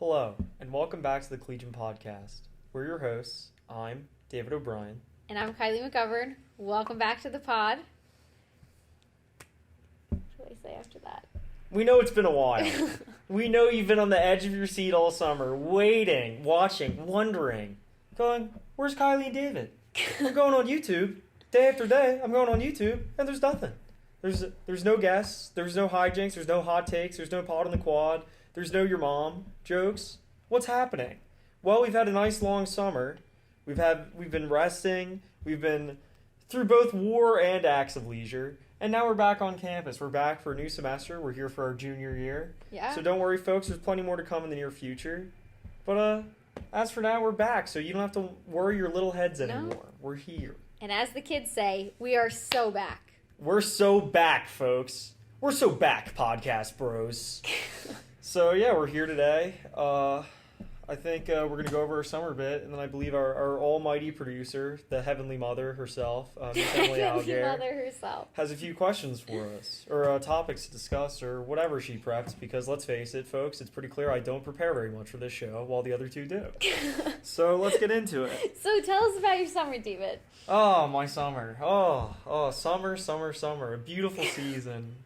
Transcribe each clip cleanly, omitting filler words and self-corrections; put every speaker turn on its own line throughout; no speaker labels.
Hello, and welcome back to the Collegian Podcast. We're your hosts. I'm David O'Brien.
And I'm Kylie McGovern. Welcome back to the pod. What should I say after that?
We know it's been a while. We know you've been on the edge of your seat all summer, waiting, watching, wondering, going, where's Kylie and David? I'm going on YouTube, day after day, I'm going on YouTube, and there's nothing. There's no guests, there's no hijinks, there's no hot takes, there's no pod on the quad, there's no your mom jokes. What's happening? Well, we've had a nice long summer. We've been resting, we've been through both war and acts of leisure, and now we're back on campus. We're back for a new semester. We're here for our junior year.
Yeah.
So don't worry, folks. There's plenty more to come in the near future. But as for now, we're back, so you don't have to worry your little heads anymore. No. We're here.
And as the kids say, we are so back.
We're so back, folks. We're so back, podcast bros. So yeah, we're here today. I think we're going to go over our summer bit, and then I believe our almighty producer, the Heavenly Mother herself, Miss Emily
Heavenly Mother herself,
has a few questions for us, or topics to discuss, or whatever she prepped, because let's face it, folks, it's pretty clear I don't prepare very much for this show, while the other two do. So let's get into it.
So tell us about your summer, David.
Oh, my summer. Oh, summer, a beautiful season.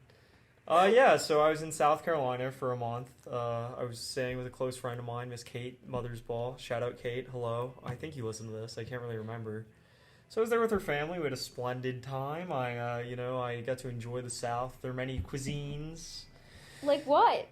Yeah, so I was in South Carolina for a month. I was staying with a close friend of mine, Miss Kate Mothersbaugh. Shout out, Kate. Hello. I think you listen to this. I can't really remember. So I was there with her family. We had a splendid time. I got to enjoy the South. There are many cuisines.
Like what?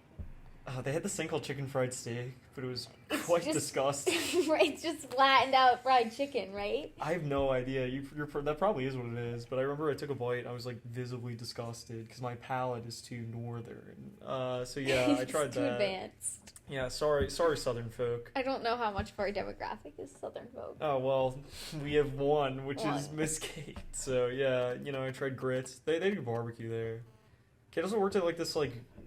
They had this thing called chicken fried steak, but it was quite disgusting.
Right, it's just flattened out fried chicken, right?
I have no idea. That probably is what it is, but I remember I took a bite and I was like visibly disgusted because my palate is too northern. So yeah, I tried
too
that.
Advanced.
Yeah, sorry, Southern folk.
I don't know how much of our demographic is Southern folk.
Oh well, we have one, which is Miss Kate. So yeah, I tried grits. They do barbecue there. Kate also worked at like this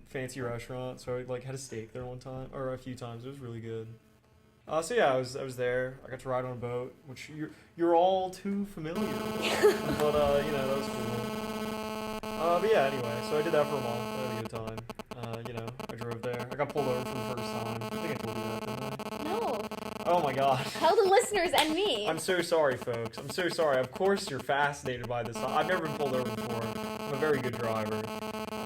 fancy restaurant, so I had a steak there one time, or a few times. It was really good. So yeah, I was there. I got to ride on a boat, which you're all too familiar with. But that was cool. But yeah, anyway, so I did that for a month. I had a good time. I drove there. I got pulled over for the first time. I think I told you that, didn't I?
No.
Oh my god.
Tell the listeners and me.
I'm so sorry, folks. I'm so sorry. Of course you're fascinated by this. I've never been pulled over before. I'm a very good driver.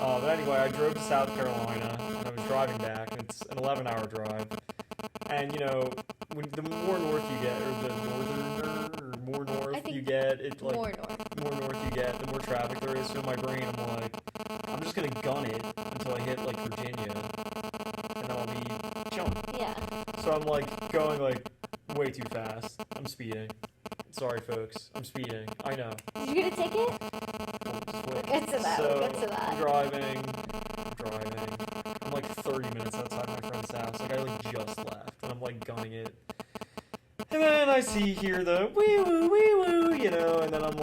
But anyway, I drove to South Carolina, and I was driving back, and it's an 11-hour drive. And, the more north you get, or the northerner, or more north you get,
more north
you get, the more traffic there is. So in my brain, I'm like, I'm just going to gun it until I hit, Virginia, and then I'll be jumping.
Yeah.
So I'm, going, way too fast. I'm speeding. Sorry, folks. I'm speeding. I know.
Did you get a ticket? We'll get to that.
I'm driving. I'm 30 minutes outside my friend's house. I just left, and I'm gunning it. And then I see here the wee-woo, and then I'm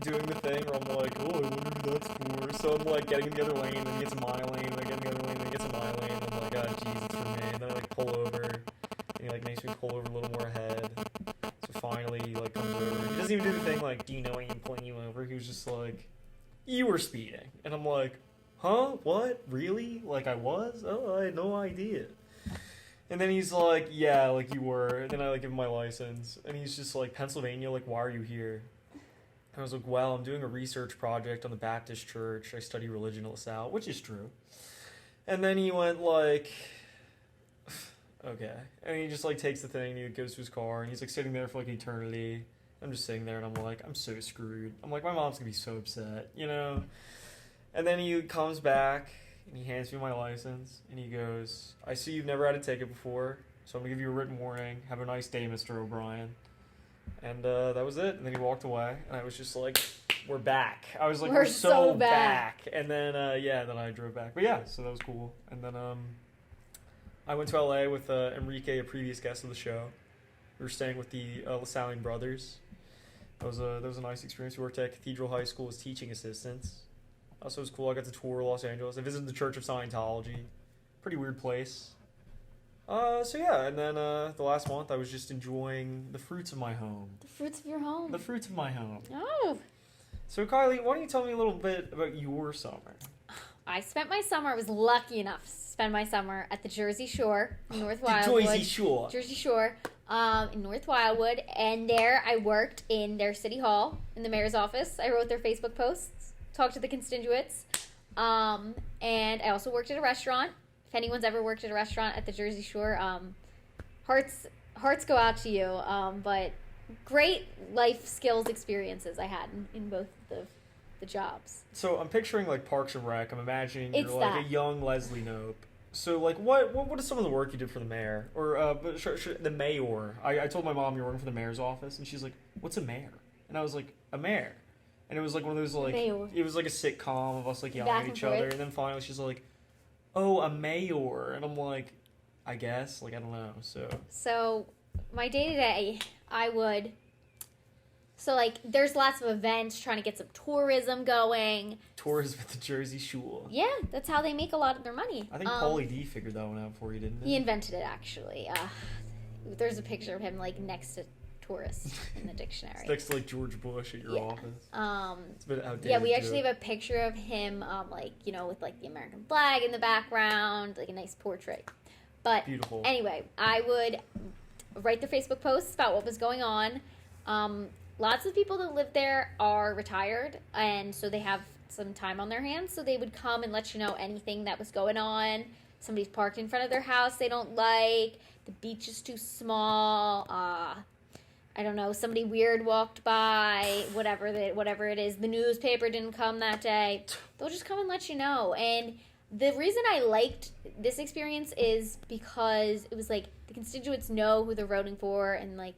doing the thing where I'm oh, I wonder who that's for. So I'm getting in the other lane, then it gets in my lane, then I get in the other lane, then it gets in my lane, and I'm oh, jeez, it's for me. And then I pull over, and he makes me pull over a little more ahead. So finally, he comes over. He doesn't even do the thing do you know I am pulling you over? He was just you were speeding. And I'm huh? What? Really? I was? Oh, I had no idea. And then he's yeah, you were. And then I give him my license. And he's just Pennsylvania, why are you here? And I was well, I'm doing a research project on the Baptist church. I study religion at LaSalle, which is true. And then he went okay. And he just takes the thing and he goes to his car and he's sitting there for eternity. I'm just sitting there and I'm I'm so screwed. I'm my mom's gonna be so upset, And then he comes back and he hands me my license and he goes, I see you've never had a ticket before, so I'm gonna give you a written warning. Have a nice day, Mr. O'Brien. And that was it. And then he walked away and I was just we're back. I was we're so back. And then then I drove back. But yeah, so that was cool. And then I went to LA with Enrique, a previous guest of the show. We were staying with the LaSallian brothers. That was a nice experience. We worked at Cathedral High School as teaching assistants. Also, it was cool. I got to tour Los Angeles. I visited the Church of Scientology. Pretty weird place. So yeah, and then the last month I was just enjoying the fruits of my home.
The fruits of your home.
The fruits of my home.
Oh.
So Kylie, why don't you tell me a little bit about your summer?
I spent my summer, I was lucky enough to spend my summer at the Jersey Shore, North Wildwood.
Jersey Shore.
Jersey Shore, in North Wildwood. And there I worked in their city hall, in the mayor's office. I wrote their Facebook posts, talked to the constituents. And I also worked at a restaurant. If anyone's ever worked at a restaurant at the Jersey Shore, hearts go out to you. But great life skills experiences I had in both the jobs.
So I'm picturing like Parks and Rec. I'm imagining
It's
you're like
that.
a young Leslie Knope. So like what is some of the work you did for the mayor or the mayor? I told my mom you're working for the mayor's office, and she's like, "What's a mayor?" And I was like, "A mayor." And it was like one of those like
Mayor.
it was like a sitcom of us like yelling
Back
at
and
each other,
forth.
and then finally she's like, "Oh, a mayor," and I'm like, "I guess like I don't know."
So my day-to-day, there's lots of events trying to get some tourism going.
Tourism at the Jersey Shore.
Yeah, that's how they make a lot of their money.
I think Pauly D figured that one out for you, didn't he?
He invented it, actually. There's a picture of him, like, next to tourist in the dictionary.
It's next to like George Bush at your office. It's a bit outdated.
Yeah, we actually have a picture of him, with like the American flag in the background, like a nice portrait. But
beautiful.
Anyway, I would write the Facebook posts about what was going on. Lots of people that live there are retired, and so they have some time on their hands, so they would come and let you know anything that was going on. Somebody's parked in front of their house they don't like. The beach is too small. I don't know, somebody weird walked by, whatever it is. The newspaper didn't come that day. They'll just come and let you know. And the reason I liked this experience is because it was like the constituents know who they're voting for, and like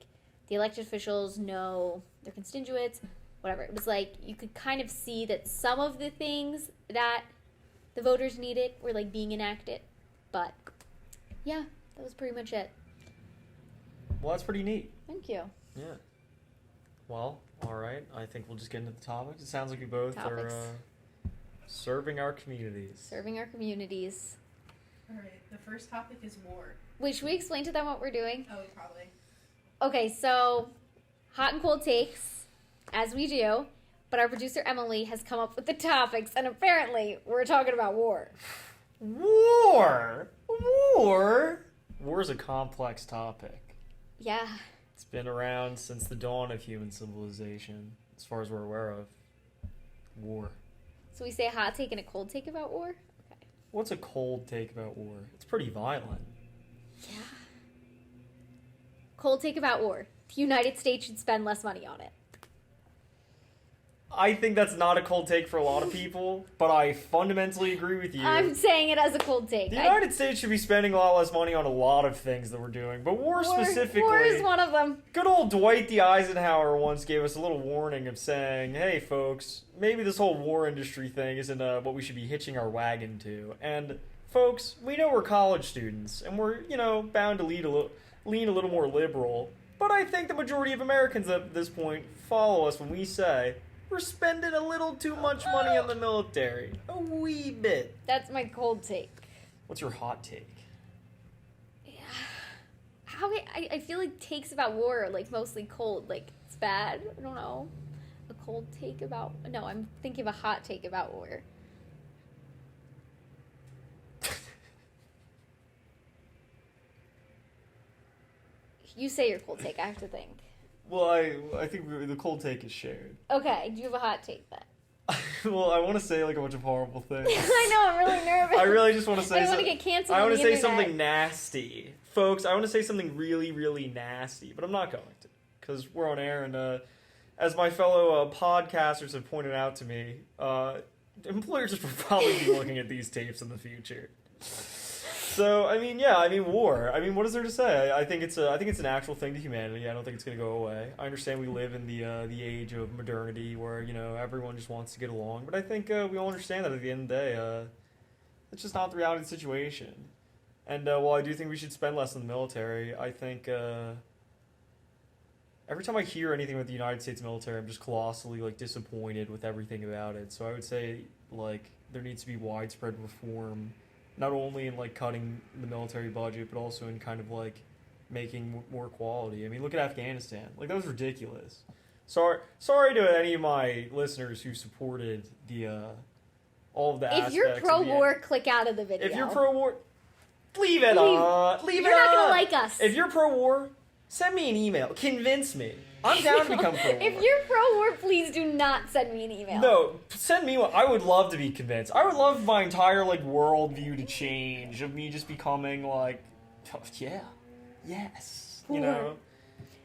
the elected officials know their constituents, whatever. It was like you could kind of see that some of the things that the voters needed were like being enacted. But yeah, that was pretty much it.
Well, that's pretty neat.
Thank you.
Yeah. Well, all right. I think we'll just get into the topics. It sounds like we both are serving our communities.
Serving our communities.
All right. The first topic is war.
Wait, should we explain to them what we're doing?
Oh, probably.
Okay, so hot and cold takes, as we do, but our producer Emily has come up with the topics, and apparently we're talking about war.
War? War is a complex topic.
Yeah.
It's been around since the dawn of human civilization, as far as we're aware of. War.
So we say a hot take and a cold take about war? Okay.
What's a cold take about war? It's pretty violent.
Yeah. Cold take about war. The United States should spend less money on it.
I think that's not a cold take for a lot of people, but I fundamentally agree with you.
I'm saying it as a cold take.
The United States should be spending a lot less money on a lot of things that we're doing, but war specifically...
War is one of them.
Good old Dwight D. Eisenhower once gave us a little warning of saying, hey, folks, maybe this whole war industry thing isn't what we should be hitching our wagon to. And, folks, we know we're college students, and we're, bound to lean a little more liberal, but I think the majority of Americans at this point follow us when we say... We're spending a little too much money on the military. A wee bit.
That's my cold take.
What's your hot take?
Yeah. I feel like takes about war are like mostly cold. Like it's bad. I don't know. A cold take about... No, I'm thinking of a hot take about war. You say your cold take. I have to think.
Well, I think the cold take is shared.
Okay, do you have a hot take then?
Well, I want to say like a bunch of horrible things.
I know, I'm really nervous.
I really just want to say...
I want to get canceled
I
on
want
the
to say
internet.
something nasty. Folks, I want to say something really, really nasty, but I'm not going to, because we're on air, and as my fellow podcasters have pointed out to me, employers will probably be looking at these tapes in the future. So, war. What is there to say? I think it's an actual thing to humanity. I don't think it's going to go away. I understand we live in the age of modernity where, everyone just wants to get along. But I think we all understand that at the end of the day, it's just not the reality of the situation. And while I do think we should spend less on the military, I think every time I hear anything about the United States military, I'm just colossally, disappointed with everything about it. So I would say, there needs to be widespread reform. Not only in, cutting the military budget, but also in kind of, making more quality. Look at Afghanistan. That was ridiculous. Sorry to any of my listeners who supported the all of the aspects.
If you're
of
pro-war, click out of the video.
If you're pro-war, leave it on. Leave it on.
You're not gonna like us.
If you're pro-war, send me an email. Convince me. I'm down to become pro-war.
If you're pro-war, please do not send me an email.
No, send me one. I would love to be convinced. I would love my entire, like, worldview to change, of me just becoming, like, oh, yeah, yes, you know?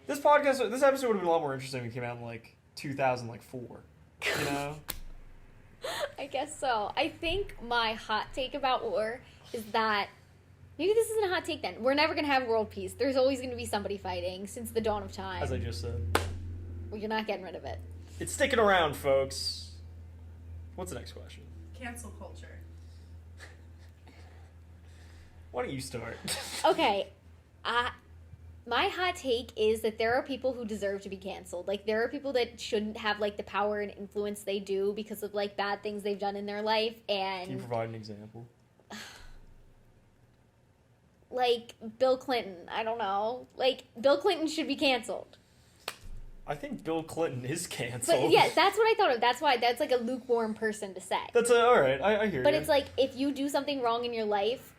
This episode would have been a lot more interesting if it came out in, like, 2004, you know?
I guess so. I think my hot take about war is that maybe this isn't a hot take then. We're never going to have world peace. There's always going to be somebody fighting since the dawn of time.
As I just said.
Well, you're not getting rid of it.
It's sticking around, folks. What's the next question?
Cancel culture.
Why don't you start?
Okay. My hot take is that there are people who deserve to be canceled. Like, there are people that shouldn't have, like, the power and influence they do because of, like, bad things they've done in their life. And
Can you provide an example?
Like, Bill Clinton. I don't know. Like, Bill Clinton should be canceled.
I think Bill Clinton is canceled.
But, yeah, that's what I thought of. That's why that's, like, a lukewarm person to say.
That's alright. I hear you.
But it's like, if you do something wrong in your life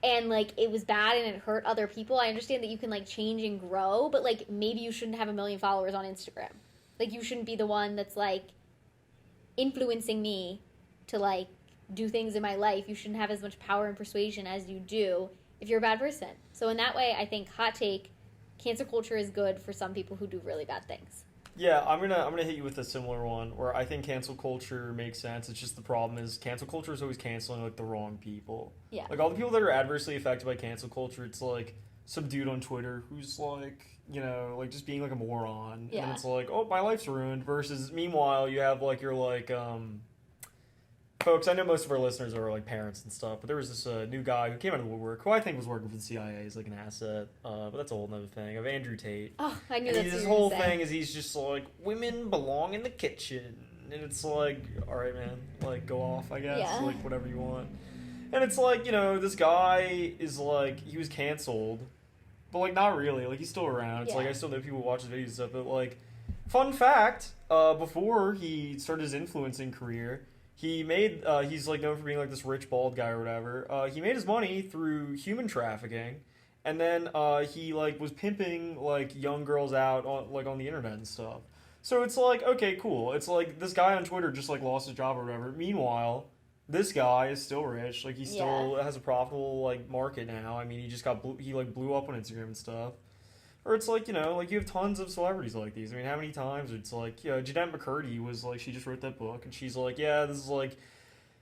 and, like, it was bad and it hurt other people, I understand that you can, like, change and grow, but, like, maybe you shouldn't have 1 million followers on Instagram. Like, you shouldn't be the one that's, like, influencing me to, like, do things in my life. You shouldn't have as much power and persuasion as you do if you're a bad person. So in that way, I think, hot take, cancel culture is good for some people who do really bad things.
Yeah, I'm gonna hit you with a similar one where I think cancel culture makes sense. It's just the problem is cancel culture is always canceling, like, the wrong people.
Yeah.
Like, all the people that are adversely affected by cancel culture, it's like some dude on Twitter who's like, you know, like, just being like a moron.
Yeah.
And it's like, oh, my life's ruined. Versus, meanwhile, you have like your like folks, I know most of our listeners are like parents and stuff, but there was this new guy who came out of the woodwork who I think was working for the CIA as like an asset, but that's a whole nother thing, of Andrew Tate.
Oh, I knew
and
that's what
his
you were
whole
gonna say.
thing is he's just like, women belong in the kitchen. And it's like, alright, man, like, go off, I guess,
Yeah.
like, whatever you want. And it's like, you know, this guy is like, he was canceled, but like, not really, like, he's still around. It's
Yeah.
like, I still know people who watch his videos and stuff, but like, fun fact, before he started his influencing career, he made, he's like known for being like this rich bald guy or whatever. He made his money through human trafficking, and then he like was pimping like young girls out on the internet and stuff. So it's like, okay, cool. It's like this guy on Twitter just like lost his job or whatever. Meanwhile, this guy is still rich. Like, he still has a profitable like market now. I mean, he just he like blew up on Instagram and stuff. Or it's like, you know, like, you have tons of celebrities like these. I mean, how many times it's like, you know, Jeanette McCurdy was like, she just wrote that book, and she's like, yeah, this is like,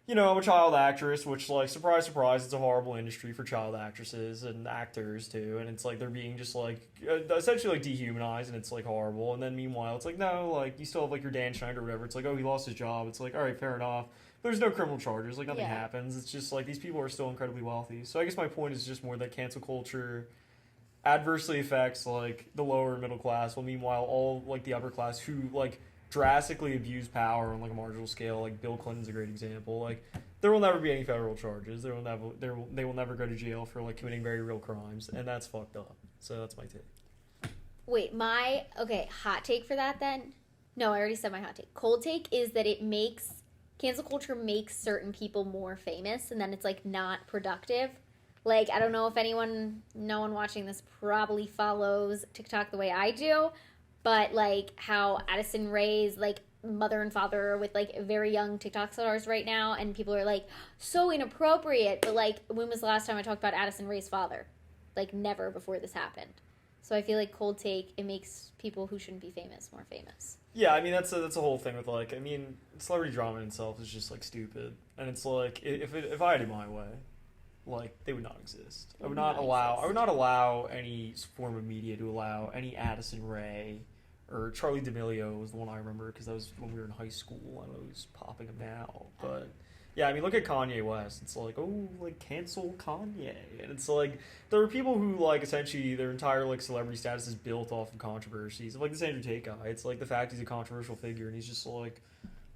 you know, I'm a child actress, which, like, surprise, surprise, it's a horrible industry for child actresses and actors, too, and it's like, they're being just, like, essentially, like, dehumanized, and it's, like, horrible, and then meanwhile, it's like, no, like, you still have, like, your Dan Schneider or whatever, it's like, oh, he lost his job, it's like, alright, fair enough, but there's no criminal charges, like, nothing happens, it's just, like, these people are still incredibly wealthy, so I guess my point is just more that cancel culture adversely affects, like, the lower and middle class, while meanwhile all, like, the upper class who, like, drastically abuse power on, like, a marginal scale, like, Bill Clinton's a great example, like, there will never be any federal charges, they will never go to jail for, like, committing very real crimes, and that's fucked up. So that's my take.
Wait, hot take for that then? No, I already said my hot take. Cold take is that cancel culture makes certain people more famous, and then it's, like, not productive. Like, I don't know if no one watching this probably follows TikTok the way I do, but, like, how Addison Rae's, like, mother and father with, like, very young TikTok stars right now, and people are, like, so inappropriate, but, like, when was the last time I talked about Addison Rae's father? Like, never before this happened. So I feel like cold take, it makes people who shouldn't be famous more famous.
Yeah, I mean, that's a whole thing with, like, I mean, celebrity drama in itself is just, like, stupid, and it's like, if I had it my way, like, they would not exist. I would not allow any form of media to allow any Addison Rae, or Charlie D'Amelio was the one I remember, because that was when we were in high school. I don't know who's popping him now, but yeah, I mean, look at Kanye West. It's like, oh, like, cancel Kanye, and it's like, there are people who, like, essentially their entire, like, celebrity status is built off of controversies. Like this Andrew Tate guy, it's like the fact he's a controversial figure, and he's just like,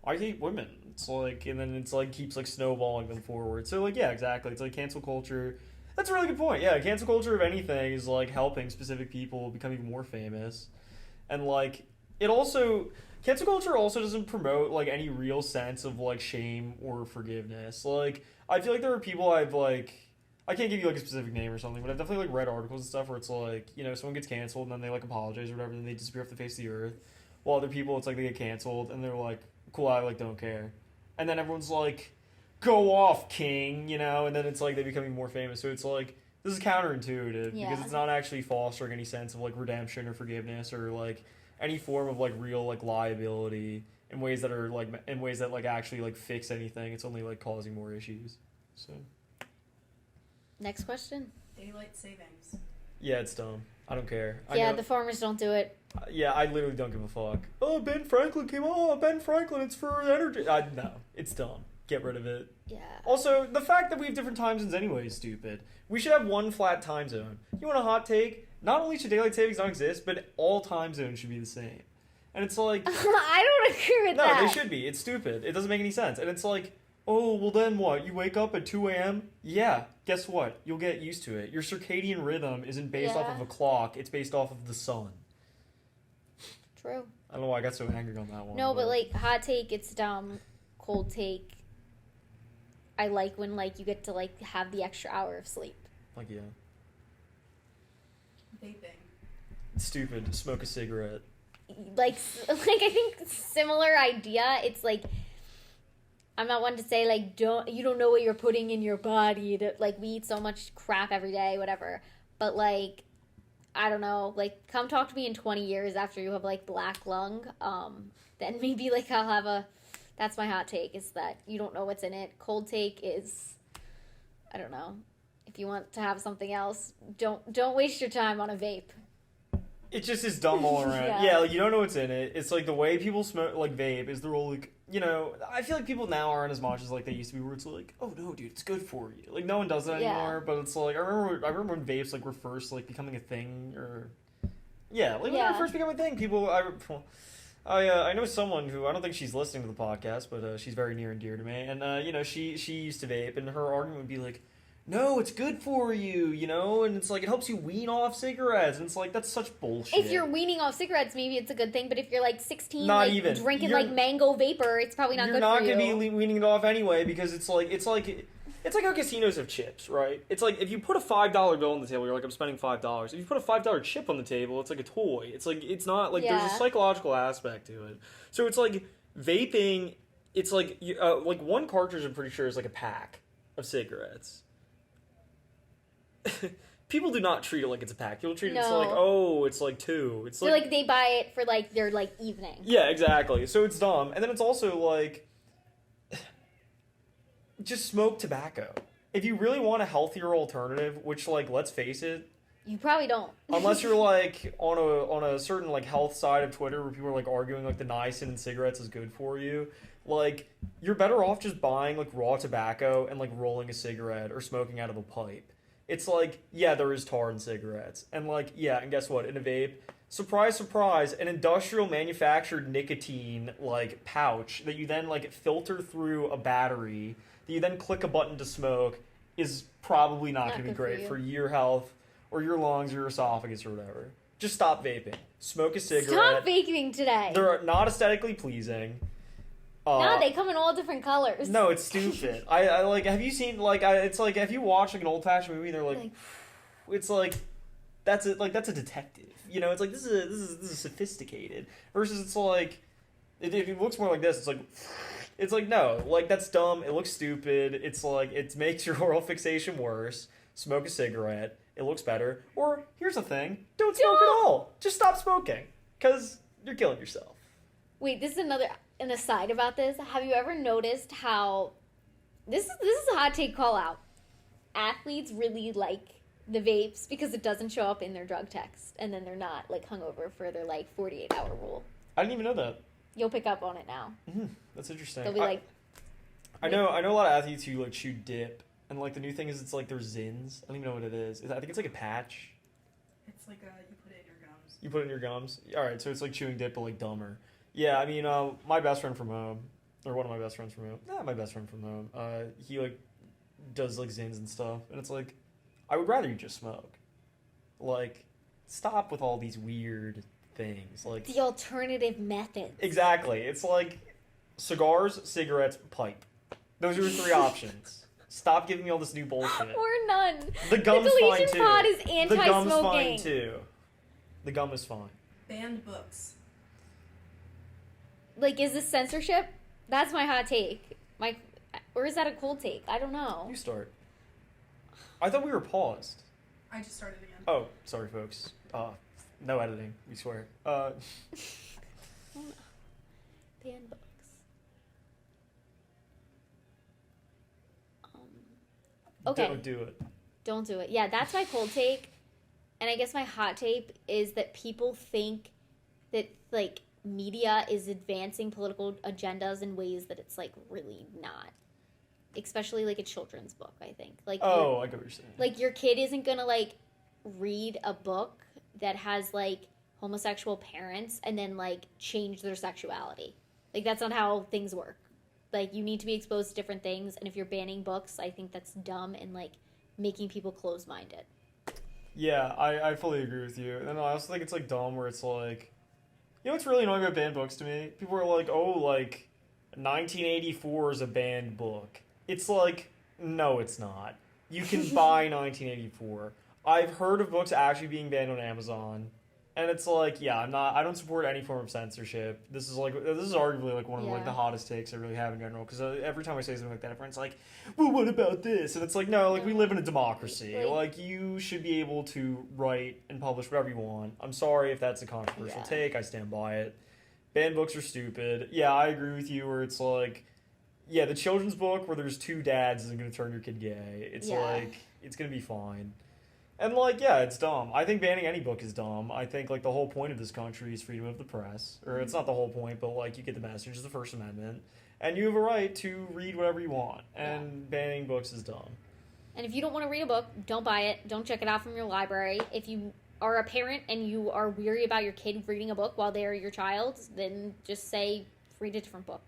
I hate women. It's like, and then it's like keeps like snowballing them forward. So like, yeah, exactly. It's like cancel culture. That's a really good point. Yeah, cancel culture, if anything, is like helping specific people become even more famous. And like, it also cancel culture also doesn't promote like any real sense of like shame or forgiveness. Like I feel like there are people I've like I can't give you like a specific name or something, but I've definitely like read articles and stuff where it's like, you know, someone gets canceled and then they like apologize or whatever and they disappear off the face of the earth. While other people it's like they get canceled and they're like, cool, I like don't care. And then everyone's like, go off, king, you know, and then it's like they becoming more famous. So it's like this is counterintuitive because it's not actually fostering any sense of like redemption or forgiveness or like any form of like real like liability in ways that are like in ways that like actually like fix anything. It's only like causing more issues. So
Next question.
Daylight savings.
yeah, it's dumb. I don't care.
The farmers don't do it.
Yeah, I literally don't give a fuck. Oh, Ben Franklin came. Oh, Ben Franklin, it's for energy. No, it's dumb. Get rid of it.
Yeah.
Also, the fact that we have different time zones anyway is stupid. We should have one flat time zone. You want a hot take? Not only should daylight savings not exist, but all time zones should be the same. And it's like...
I don't agree with that.
No, they should be. It's stupid. It doesn't make any sense. And it's like, oh, well then what? You wake up at 2 a.m.? Yeah, guess what? You'll get used to it. Your circadian rhythm isn't based off of a clock. It's based off of the sun.
True.
I don't know why I got so angry on that one.
No, but like, hot take, it's dumb. Cold take, I like when like you get to like have the extra hour of sleep.
Like, yeah.
Vaping.
Stupid. Smoke a cigarette.
Like I think similar idea. It's like, I'm not one to say like you don't know what you're putting in your body. That like we eat so much crap every day, whatever. But like, I don't know. Like, come talk to me in 20 years after you have like black lung. Then maybe like I'll have a. That's my hot take. Is that you don't know what's in it. Cold take is, I don't know. If you want to have something else, don't waste your time on a vape.
It just is dumb all around. Yeah, like, you don't know what's in it. It's like the way people smoke, like, vape is they're all like, you know, I feel like people now aren't as much as, like, they used to be where it's like, oh, no, dude, it's good for you. Like, no one does that anymore, but it's like, I remember when vapes, like, were first, like, becoming a thing, or, yeah, like, when they were first becoming a thing, people, I know someone who, I don't think she's listening to the podcast, but she's very near and dear to me, and, you know, she used to vape, and her argument would be like, no, it's good for you, you know, and it's like, it helps you wean off cigarettes, and it's like, that's such bullshit.
If you're weaning off cigarettes, maybe it's a good thing, but if you're like 16,
not
like
even.
drinking like mango vapor, it's probably not good for you.
You're not going to be weaning it off anyway, because it's like how casinos have chips, right? It's like, if you put a $5 bill on the table, you're like, I'm spending $5. If you put a $5 chip on the table, it's like a toy. It's like, it's not, like, there's a psychological aspect to it. So it's like, vaping, it's like one cartridge, I'm pretty sure, is like a pack of cigarettes. People do not treat it like it's a pack. People treat it like, oh, it's like two. It's
like they buy it for like their like evening.
Yeah, exactly. So it's dumb. And then it's also like, just smoke tobacco. If you really want a healthier alternative, which, like, let's face it,
you probably don't.
Unless you're like on a certain like health side of Twitter where people are like arguing like the niacin in cigarettes is good for you. Like, you're better off just buying like raw tobacco and like rolling a cigarette or smoking out of a pipe. It's like, yeah, there is tar in cigarettes. And like, yeah, and guess what? In a vape, surprise, surprise, an industrial manufactured nicotine like pouch that you then like filter through a battery that you then click a button to smoke is probably not going to be great for your health or your lungs or your esophagus or whatever. Just stop vaping. Smoke a cigarette.
Stop vaping today.
They're not aesthetically pleasing.
No, they come in all different colors.
No, it's stupid. I like. Have you seen like? It's like, have you watched like an old fashioned movie? They're like, it's like, that's a detective. You know, it's like this is sophisticated. Versus it's like, it looks more like this. It's like no, like that's dumb. It looks stupid. It's like it makes your oral fixation worse. Smoke a cigarette. It looks better. Or here's the thing: don't smoke at all. Just stop smoking, because you're killing yourself.
Wait, this is an aside about this. Have you ever noticed how this is a hot take call out? Athletes really like the vapes because it doesn't show up in their drug text, and then they're not like hungover for their like 48-hour rule.
I didn't even know that.
You'll pick up on it now.
Mm-hmm. That's interesting.
They'll be like,
I know a lot of athletes who like chew dip, and like the new thing is it's like their Zins. I don't even know what it is. I think it's like a patch.
It's like you put it in your gums.
You put it in your gums. All right, so it's like chewing dip, but like dumber. Yeah, I mean, my best friend from home, or one of my best friends from home, my best friend from home, he, like, does, like, Zins and stuff, and it's like, I would rather you just smoke. Like, stop with all these weird things. Like
The alternative method.
exactly. It's like cigars, cigarettes, pipe. Those are your 3 options. Stop giving me all this new bullshit.
Or none.
The gum's fine
Collegian
too.
Pod is
The gum's fine
anti-smoking.
too. The gum is fine.
Banned books.
Like, is this censorship? That's my hot take. Or is that a cold take? I don't know.
You start. I thought we were paused.
I just started again.
Oh, sorry, folks. No editing. We swear.
Ban books. Okay.
Don't do it.
Don't do it. Yeah, that's my cold take. And I guess my hot take is that people think that, like, media is advancing political agendas in ways that it's, like, really not. Especially, like, a children's book, I think. Like,
Oh, I get what you're saying.
like, your kid isn't gonna, like, read a book that has, like, homosexual parents and then, like, change their sexuality. Like, that's not how things work. Like, you need to be exposed to different things, and if you're banning books, I think that's dumb and, like, making people close-minded.
Yeah, I fully agree with you. And I also think it's, like, dumb where it's, like... You know what's really annoying about banned books to me? People are like, oh, like, 1984 is a banned book. It's like, no, it's not. You can buy 1984. I've heard of books actually being banned on Amazon. And it's like, yeah, I don't support any form of censorship. This is arguably like one of like the hottest takes I really have in general. Because every time I say something like that, everyone's like, well, what about this? And it's like, no, like we live in a democracy. Like you should be able to write and publish whatever you want. I'm sorry if that's a controversial take. I stand by it. Banned books are stupid. Yeah, I agree with you where it's like, yeah, the children's book where there's 2 dads isn't going to turn your kid gay. It's like, it's going to be fine. And, like, yeah, it's dumb. I think banning any book is dumb. I think, like, the whole point of this country is freedom of the press. Or it's not the whole point, but, like, you get the message of the First Amendment. And you have a right to read whatever you want. And banning books is dumb.
And if you don't want to read a book, don't buy it. Don't check it out from your library. If you are a parent and you are weary about your kid reading a book while they're your child, then just say, read a different book.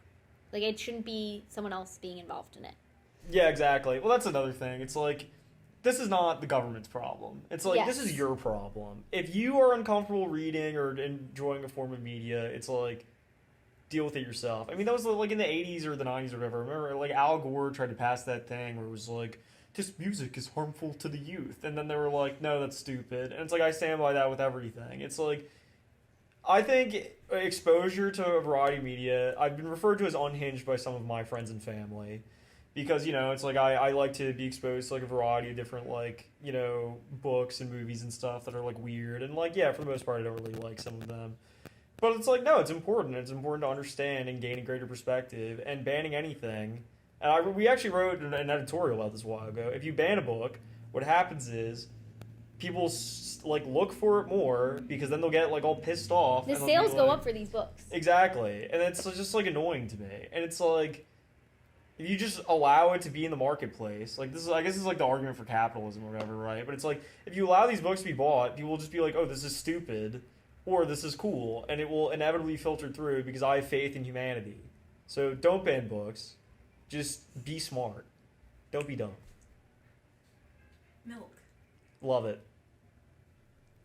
Like, it shouldn't be someone else being involved in it.
Yeah, exactly. Well, that's another thing. It's like... This is not the government's problem. It's like, This is your problem. If you are uncomfortable reading or enjoying a form of media, it's like, deal with it yourself. I mean, that was like in the 80s or the 90s or whatever. Remember, like, Al Gore tried to pass that thing where it was like, this music is harmful to the youth. And then they were like, no, that's stupid. And it's like, I stand by that with everything. It's like, I think exposure to a variety of media, I've been referred to as unhinged by some of my friends and family. Because, you know, it's like I like to be exposed to, like, a variety of different, like, you know, books and movies and stuff that are, like, weird. And, like, yeah, for the most part, I don't really like some of them. But it's like, no, it's important. It's important to understand and gain a greater perspective. And banning anything... And we actually wrote an editorial about this a while ago. If you ban a book, what happens is people, like, look for it more because then they'll get, like, all pissed off.
The sales go up for these books.
Exactly. And it's just, like, annoying to me. And it's like... If you just allow it to be in the marketplace, like I guess this is like the argument for capitalism or whatever, right? But it's like, if you allow these books to be bought, people will just be like, oh, this is stupid, or this is cool, and it will inevitably filter through because I have faith in humanity. So don't ban books. Just be smart. Don't be dumb.
Milk.
Love it.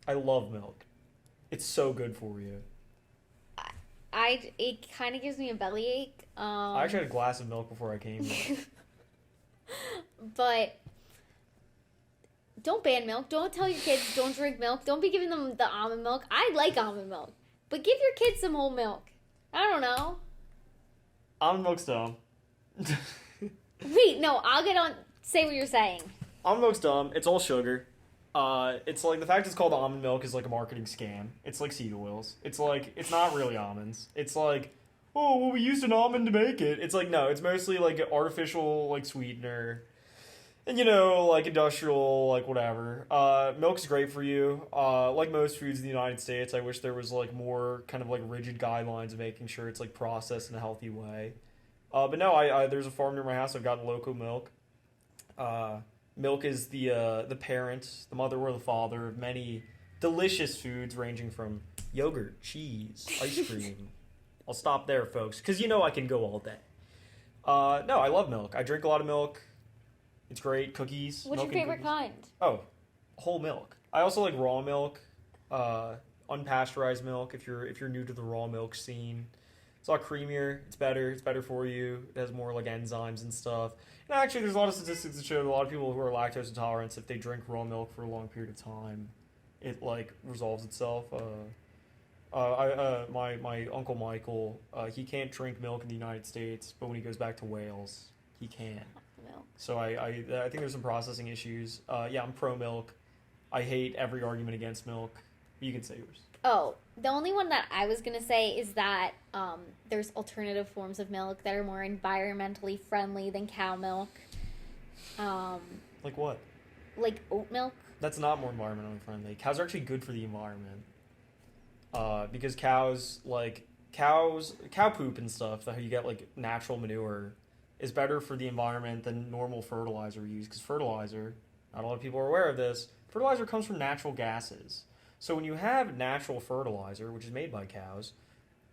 I love milk. It's so good for you.
It kind of gives me a bellyache.
I actually had a glass of milk before I came here.
But don't ban milk. Don't tell your kids don't drink milk. Don't be giving them the almond milk. I like almond milk. But give your kids some whole milk. I don't know.
Almond milk's dumb.
Wait, no, I'll get on. Say what you're saying.
Almond milk's dumb. It's all sugar. It's like the fact it's called almond milk is like a marketing scam. It's like seed oils. It's like, it's not really almonds. It's like, oh, well, we used an almond to make it. It's like, no, it's mostly like artificial, like, sweetener. And, you know, like industrial, like whatever. Milk's great for you. Like most foods in the United States, I wish there was like more kind of like rigid guidelines of making sure it's like processed in a healthy way. But no, I there's a farm near my house. I've gotten local milk. Milk is the parent, the mother or the father of many delicious foods ranging from yogurt, cheese, ice cream. I'll stop there, folks, because you know I can go all day. No, I love milk. I drink a lot of milk. It's great. Cookies.
What's your favorite kind?
Oh, whole milk. I also like raw milk. unpasteurized milk if you're new to the raw milk scene. It's a lot creamier. It's better. It's better for you. It has more like enzymes and stuff. And actually, there's a lot of statistics that show that a lot of people who are lactose intolerant, if they drink raw milk for a long period of time, it like resolves itself. My uncle Michael, he can't drink milk in the United States, but when he goes back to Wales, he can.
Milk.
So I think there's some processing issues. Yeah, I'm pro milk. I hate every argument against milk. You can say yours.
Oh, the only one that I was gonna say is that there's alternative forms of milk that are more environmentally friendly than cow milk.
Like what?
Like oat milk.
That's not more environmentally friendly. Cows are actually good for the environment. Because cow poop and stuff, that you get like natural manure, is better for the environment than normal fertilizer we use. Because fertilizer, not a lot of people are aware of this, fertilizer comes from natural gases. So when you have natural fertilizer, which is made by cows,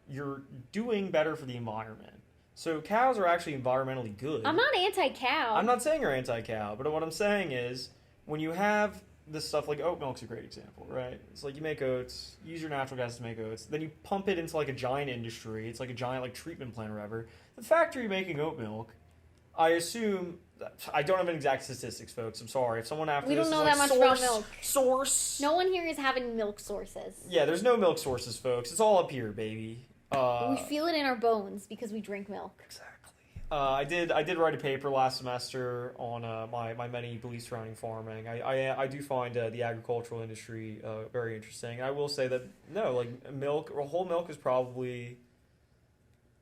you're doing better for the environment. So cows are actually environmentally good.
I'm not anti-cow.
I'm not saying you're anti-cow, but what I'm saying is when you have this stuff, like oat milk's a great example, right? It's like you make oats, use your natural gas to make oats, then you pump it into like a giant industry. It's like a giant like treatment plant or whatever. The factory making oat milk, I assume, I don't have any exact statistics, folks. I'm sorry. If someone after
we
this
don't know
is
that
like,
much about milk.
Source.
No one here is having milk sources.
Yeah, there's no milk sources, folks. It's all up here, baby.
We feel it in our bones because we drink milk.
Exactly. I did write a paper last semester on my many beliefs surrounding farming. I do find the agricultural industry very interesting. I will say that no, like milk or whole milk is probably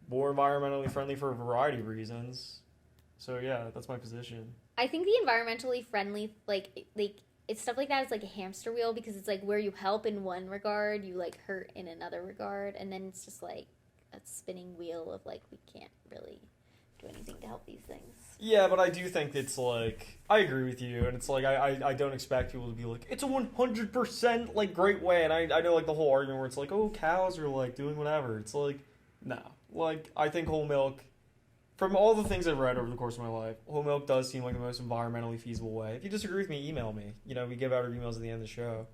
more environmentally friendly for a variety of reasons. So yeah, that's my position.
I think the environmentally friendly, like it's stuff like that is like a hamster wheel because it's like where you help in one regard, you like hurt in another regard, and then it's just like a spinning wheel of like we can't really do anything to help these things.
Yeah, but I do think it's like I agree with you, and it's like I don't expect people to be like it's a 100% like great way, and I know like the whole argument where it's like oh cows are like doing whatever. It's like no, like I think whole milk. From all the things I've read over the course of my life, whole milk does seem like the most environmentally feasible way. If you disagree with me, email me. You know, we give out our emails at the end of the show.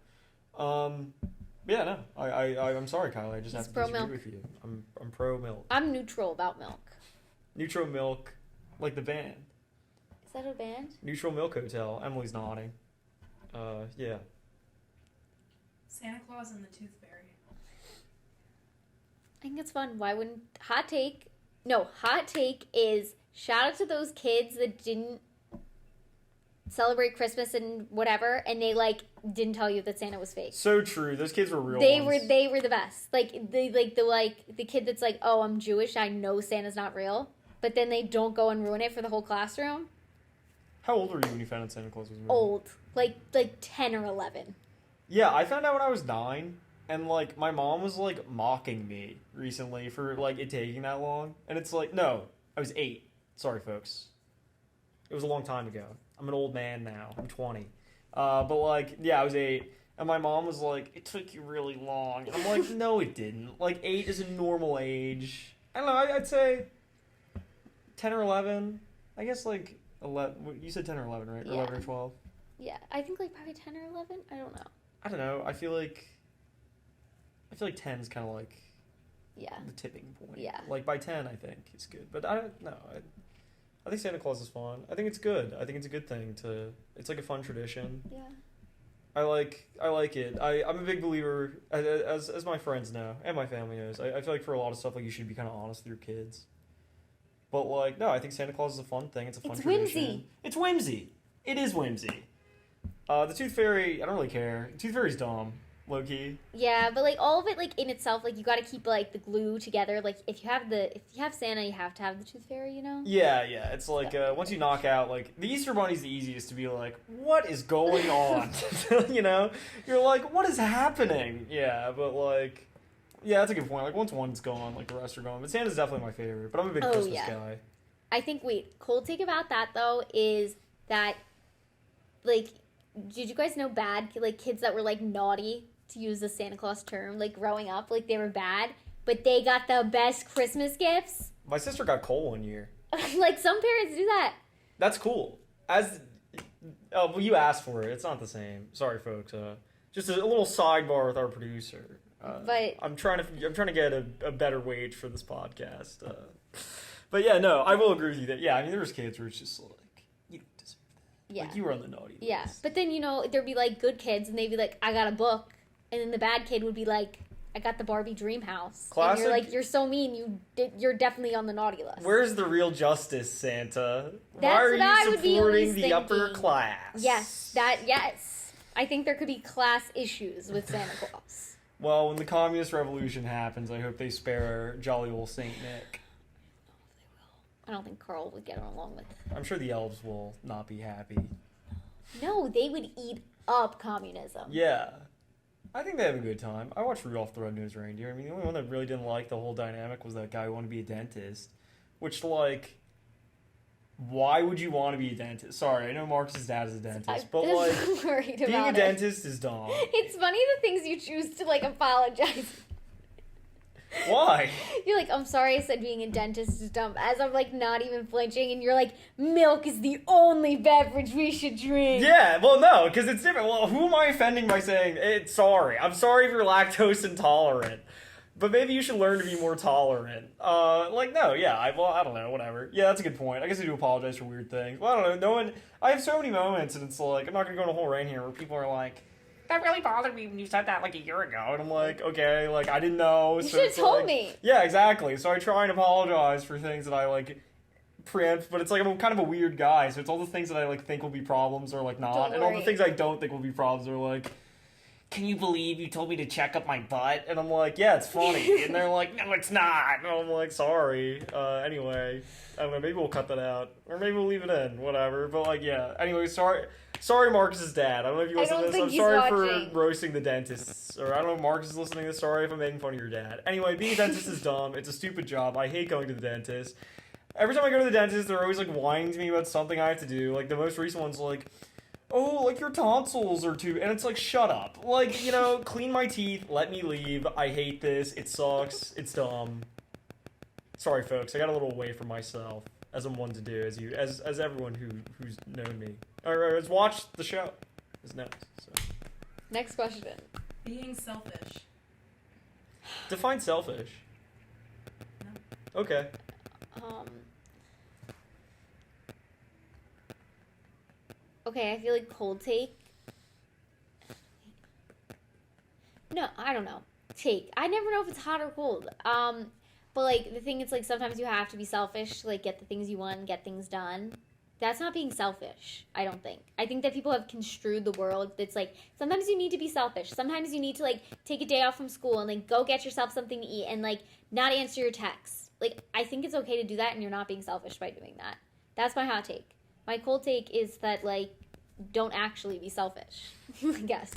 Yeah, no, I'm sorry, Kylie. I just have to disagree
pro-milk.
with you. I'm pro milk.
I'm neutral about milk.
Neutral Milk, like the band.
Is that a band?
Neutral Milk Hotel. Emily's nodding. Yeah.
Santa Claus and the Tooth Fairy.
I think it's fun. Why wouldn't hot take is shout out to those kids that didn't celebrate Christmas and whatever, and they like didn't tell you that Santa was fake.
So true. Those kids were real.
They were the best. Like the kid that's like, oh, I'm Jewish. I know Santa's not real, but then they don't go and ruin it for the whole classroom.
How old were you when you found out Santa Claus was real?
Old, like 10 or 11.
Yeah, I found out when I was 9. And, like, my mom was, like, mocking me recently for, like, it taking that long. And it's like, no, I was 8. Sorry, folks. It was a long time ago. I'm an old man now. I'm 20. But, like, yeah, I was 8. And my mom was like, it took you really long. And I'm like, no, it didn't. Like, 8 is a normal age. I don't know, I'd say 10 or 11. I guess, like, 11. You said 10 or 11, right? Or
Yeah.
11 or 12.
Yeah, I think, like, probably 10 or 11. I don't know.
I don't know. I feel like 10 is kind of like
Yeah.
the tipping point.
Yeah.
Like by 10, I think it's good. But I don't know. I think Santa Claus is fun. I think it's good. I think it's a good thing to. It's like a fun tradition.
Yeah.
I like it. I'm a big believer, as my friends know and my family knows. I feel like for a lot of stuff, like you should be kind of honest with your kids. But like, no, I think Santa Claus is a fun thing. It's a fun tradition.
Whimsy.
It's whimsy. It is whimsy. The Tooth Fairy, I don't really care. The Tooth Fairy's dumb. Low key.
Yeah, but like all of it, like in itself, like you got to keep like the glue together. Like if you have Santa, you have to have the Tooth Fairy, you know.
Yeah. It's like once you knock out like the Easter Bunny's the easiest to be like, what is going on? You know, you're like, what is happening? Yeah, but like, yeah, that's a good point. Like once one's gone, like the rest are gone. But Santa's definitely my favorite. But I'm a big Christmas guy.
I think cold take about that though is that like, did you guys know bad like kids that were like naughty? To use the Santa Claus term, like growing up, like they were bad, but they got the best Christmas gifts.
My sister got coal one year.
Like some parents do that.
That's cool. Well, you asked for it. It's not the same. Sorry, folks. Just a little sidebar with our producer.
But
I'm trying to get a better wage for this podcast. But yeah, no, I will agree with you that yeah, I mean there's kids where it's just like you don't deserve that.
yeah,
Like you were on the naughty list.
yeah. But then there'd be like good kids, and they'd be like, I got a book, and then the bad kid would be like, I got the Barbie dream house.
Classic.
And you're like, you're so mean. You're definitely on the naughty list.
Where's the real justice, Santa?
That's
Why are
what I
you
would be
supporting
always
the upper
thinking.
class?
Yes. I think there could be class issues with Santa Claus.
Well, when the communist revolution happens, I hope they spare jolly old Saint Nick.
I don't think Carl would get along with it.
I'm sure the elves will not be happy.
No, they would eat up communism.
Yeah. I think they have a good time. I watched Rudolph the Red-Nosed Reindeer. I mean, the only one that really didn't like the whole dynamic was that guy who wanted to be a dentist. Which, like, why would you want to be a dentist? Sorry, I know Marcus's dad is a dentist, but, like,
I'm worried
being
about
a
it.
dentist is dumb.
It's funny the things you choose to, like, apologize.
Why?
You're like, I'm sorry I said being a dentist is dumb. As I'm, like, not even flinching, and you're like, milk is the only beverage we should drink.
Yeah, well, no, because it's different. Well, who am I offending by saying, sorry. I'm sorry if you're lactose intolerant. But maybe you should learn to be more tolerant. No, yeah, I don't know, whatever. Yeah, that's a good point. I guess I do apologize for weird things. Well, I don't know, I have so many moments, and it's like, I'm not going to go on a whole rant here, where people are like, that really bothered me when you said that, like, a year ago. And I'm like, okay, like, I didn't know.
You should have told me.
Yeah, exactly. So I try and apologize for things that I, like, preempt, but it's like I'm kind of a weird guy, so it's all the things that I, like, think will be problems or, like, not, and all the things I don't think will be problems are, like, can you believe you told me to check up my butt? And I'm like, yeah, it's funny. And they're like, no, it's not. And I'm like, sorry. Anyway, I don't know, maybe we'll cut that out. Or maybe we'll leave it in, whatever. But, like, yeah. Anyway, sorry Marcus's dad. I don't know if you listen to this. I'm sorry for roasting the dentists. Or I don't know if Marcus is listening to this. Sorry if I'm making fun of your dad. Anyway, being a dentist is dumb. It's a stupid job. I hate going to the dentist. Every time I go to the dentist, they're always, like, whining to me about something I have to do. Like, the most recent one's like, oh, like, your tonsils are too... And it's like, shut up. Like, clean my teeth, let me leave. I hate this. It sucks. It's dumb. Sorry, folks. I got a little away from myself, as I'm one to do, as everyone who's known me. Or has watched the show is knows. So.
Next question.
Being selfish.
Define selfish.
No.
Okay.
Okay, I feel like cold take. No, I don't know. Take. I never know if it's hot or cold. But like the thing is, like sometimes you have to be selfish to like get the things you want and get things done. That's not being selfish, I don't think. I think that people have construed the world that's like sometimes you need to be selfish. Sometimes you need to like take a day off from school and like go get yourself something to eat and like not answer your texts. Like I think it's okay to do that and you're not being selfish by doing that. That's my hot take. My cold take is that, like, don't actually be selfish, I guess.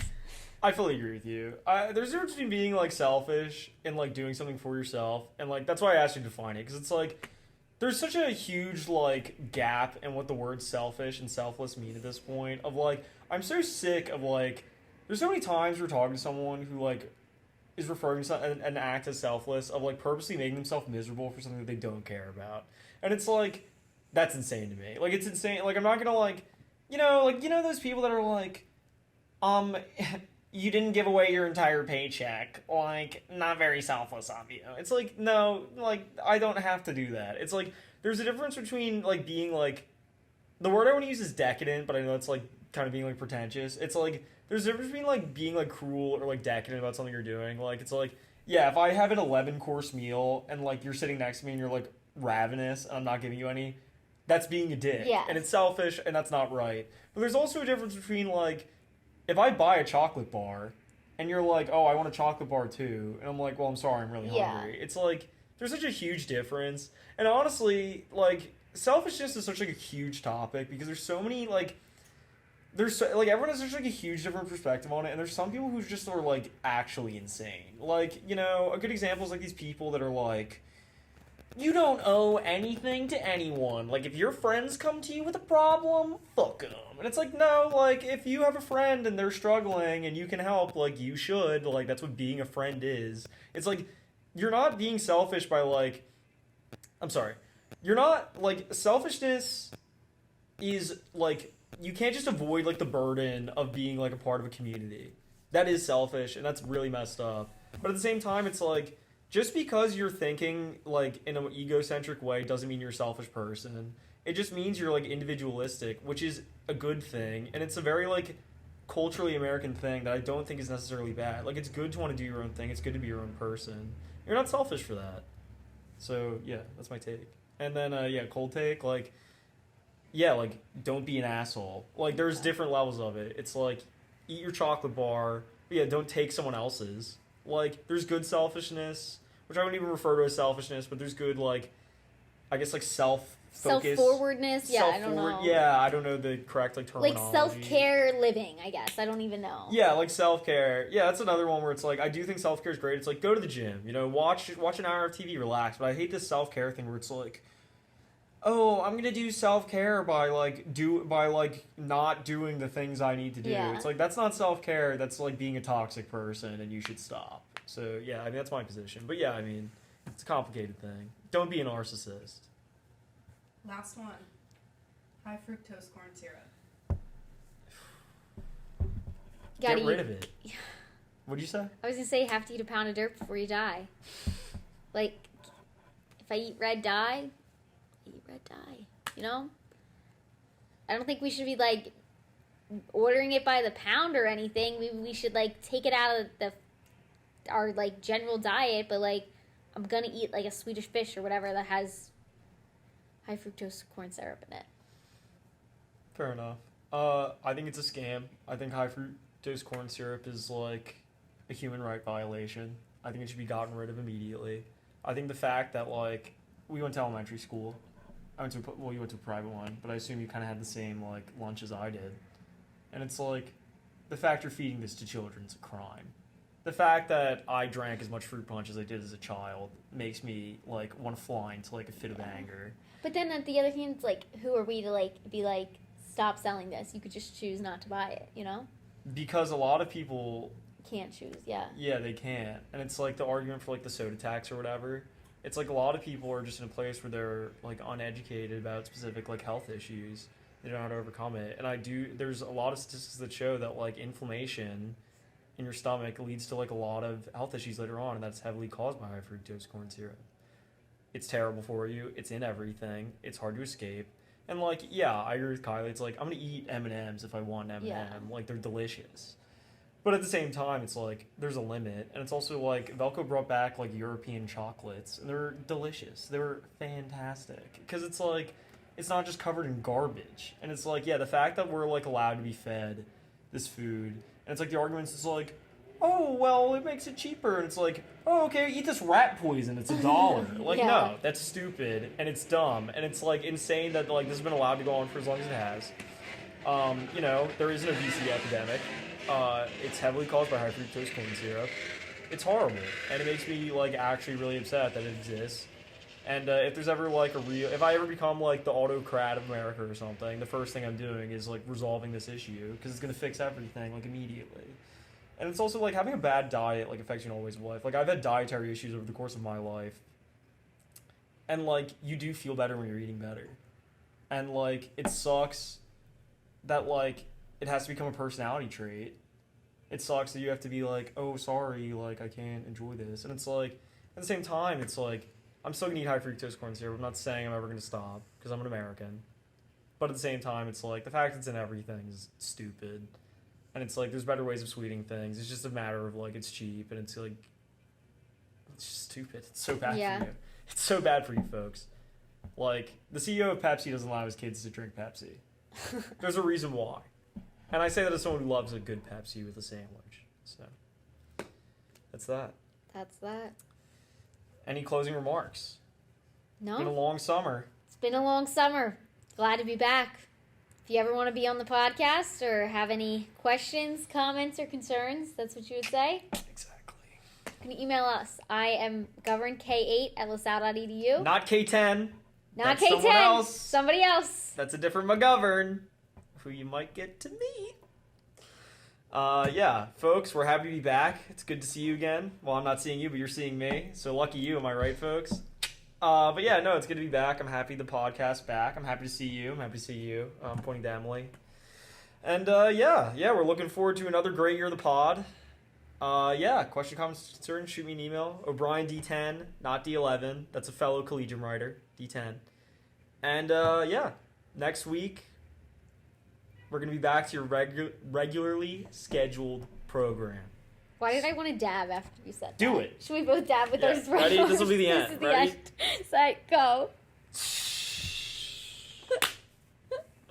I fully agree with you. There's a difference between being, like, selfish and, like, doing something for yourself. And, like, that's why I asked you to define it. Because it's, like, there's such a huge, like, gap in what the words selfish and selfless mean at this point. Of, like, I'm so sick of, like, there's so many times we're talking to someone who, like, is referring to an act as selfless, of, like, purposely making themselves miserable for something that they don't care about. And it's, like... That's insane to me. Like, it's insane. Like, I'm not gonna, like, those people that are like, you didn't give away your entire paycheck. Like, not very selfless of you. It's like, no, like, I don't have to do that. It's like, there's a difference between, like, being, like, the word I want to use is decadent, but I know it's, like, kind of being, like, pretentious. It's like, there's a difference between, like, being, like, cruel or, like, decadent about something you're doing. Like, it's like, yeah, if I have an 11-course meal and, like, you're sitting next to me and you're, like, ravenous and I'm not giving you any... That's being a dick.
Yeah.
And it's selfish, and that's not right. But there's also a difference between, like, if I buy a chocolate bar, and you're like, oh, I want a chocolate bar too, and I'm like, well, I'm sorry, I'm really hungry. It's like, there's such a huge difference. And honestly, like, selfishness is such, like, a huge topic, because there's so many, like, everyone has such, like, a huge different perspective on it, and there's some people who just are, like, actually insane. Like, a good example is, like, these people that are, like, you don't owe anything to anyone. Like, if your friends come to you with a problem, fuck them. And it's like, no, like, if you have a friend and they're struggling and you can help, like, you should. Like, that's what being a friend is. It's like, you're not being selfish by, like... I'm sorry. You're not, like, selfishness is, like... You can't just avoid, like, the burden of being, like, a part of a community. That is selfish, and that's really messed up. But at the same time, it's like, just because you're thinking, like, in an egocentric way doesn't mean you're a selfish person. It just means you're, like, individualistic, which is a good thing. And it's a very, like, culturally American thing that I don't think is necessarily bad. Like, it's good to want to do your own thing. It's good to be your own person. You're not selfish for that. So, yeah, that's my take. And then, cold take, like, yeah, like, don't be an asshole. Like, there's different levels of it. It's like, eat your chocolate bar, but yeah, don't take someone else's. Like, there's good selfishness, which I wouldn't even refer to as selfishness, but there's good, like, I guess, like, self-focus.
Self-forwardness? Yeah, I don't know.
Yeah, I don't know the correct, like, terminology.
Like, self-care living, I guess. I don't even know.
Yeah, like, self-care. Yeah, that's another one where it's like, I do think self-care is great. It's like, go to the gym, you know, watch an hour of TV, relax. But I hate this self-care thing where it's like, oh, I'm gonna do self-care by not doing the things I need to do.
Yeah.
It's like, that's not self-care, that's like being a toxic person, and you should stop. So yeah, I mean, that's my position. But yeah, I mean, it's a complicated thing. Don't be a narcissist.
Last one. High fructose corn syrup.
Gotta
Get rid of it. What'd you say?
I was gonna say, you have to eat a pound of dirt before you die. Like, if I eat red dye, you know? I don't think we should be, like, ordering it by the pound or anything. We should, like, take it out of our, like, general diet, but, like, I'm gonna eat, like, a Swedish fish or whatever that has high fructose corn syrup in it.
Fair enough. I think it's a scam. I think high fructose corn syrup is, like, a human right violation. I think it should be gotten rid of immediately. I think the fact that, like, we went to elementary school. You went to a private one, but I assume you kind of had the same, like, lunch as I did. And it's like, the fact you're feeding this to children is a crime. The fact that I drank as much fruit punch as I did as a child makes me, like, want to fly into, like, a fit of anger.
But then at the other hand, it's like, who are we to, like, be like, stop selling this? You could just choose not to buy it, you know?
Because a lot of people...
Can't choose, yeah.
Yeah, they can't. And it's like the argument for, like, the soda tax or whatever. It's like a lot of people are just in a place where they're, like, uneducated about specific, like, health issues. They don't know how to overcome it. And there's a lot of statistics that show that, like, inflammation in your stomach leads to, like, a lot of health issues later on, and that's heavily caused by high fructose corn syrup. It's terrible for you. It's in everything. It's hard to escape. And, like, yeah, I agree with Kylie. It's like, I'm going to eat M&Ms if I want an M&M.
Yeah.
Like, they're delicious. But at the same time, it's like, there's a limit. And it's also like, Velco brought back, like, European chocolates. And they're delicious. They were fantastic. Because it's like, it's not just covered in garbage. And it's like, yeah, the fact that we're, like, allowed to be fed this food. And it's like, the arguments is like, oh, well, it makes it cheaper. And it's like, oh, okay, eat this rat poison. It's $1. Like,
Yeah.
no, that's stupid. And it's dumb. And it's, like, insane that, like, this has been allowed to go on for as long as it has. You know, there is an obesity epidemic. It's heavily caused by high fructose corn syrup. It's horrible, and it makes me, like, actually really upset that it exists. And if there's ever, like, if I ever become, like, the autocrat of America or something, the first thing I'm doing is, like, resolving this issue, because it's going to fix everything, like, immediately. And it's also, like, having a bad diet, like, affects you in all ways of life. Like, I've had dietary issues over the course of my life, and, like, you do feel better when you're eating better. And, like, it sucks that, like, it has to become a personality trait. It sucks that you have to be like, oh, sorry, like, I can't enjoy this. And it's like, at the same time, it's like, I'm still going to eat high fructose corn syrup. I'm not saying I'm ever going to stop, because I'm an American. But at the same time, it's like, the fact it's in everything is stupid. And it's like, there's better ways of sweetening things. It's just a matter of, like, it's cheap, and it's like, it's just stupid. It's so bad for you. It's so bad for you, folks. Like, the CEO of Pepsi doesn't allow his kids to drink Pepsi. There's a reason why. And I say that as someone who loves a good Pepsi with a sandwich. So, that's that.
That's that.
Any closing remarks?
No.
It's been a long summer.
It's been a long summer. Glad to be back. If you ever want to be on the podcast or have any questions, comments, or concerns, that's what you would say.
Exactly.
You can email us. I am governk8@lasalle.edu.
Not K10.
Not
That's
K10.
someone else.
Somebody else.
That's a different McGovern, who you might get to meet. Yeah, folks, we're happy to be back. It's good to see you again. Well, I'm not seeing you, but you're seeing me. So lucky you, am I right, folks? But yeah, no, it's good to be back. I'm happy the podcast's back. I'm happy to see you. I'm happy to see you. I'm pointing to Emily. And yeah, we're looking forward to another great year of the pod. Yeah, question, comments, concerns, shoot me an email. O'Brien D10, not D11. That's a fellow Collegian writer, D10. And, yeah, next week, we're going to be back to your regularly scheduled program.
Why did I want to dab after you said that?
Do it.
Should we both dab with
Yeah.
our
Ready? This will be the
This
end.
is the
Ready?
end. Set, go.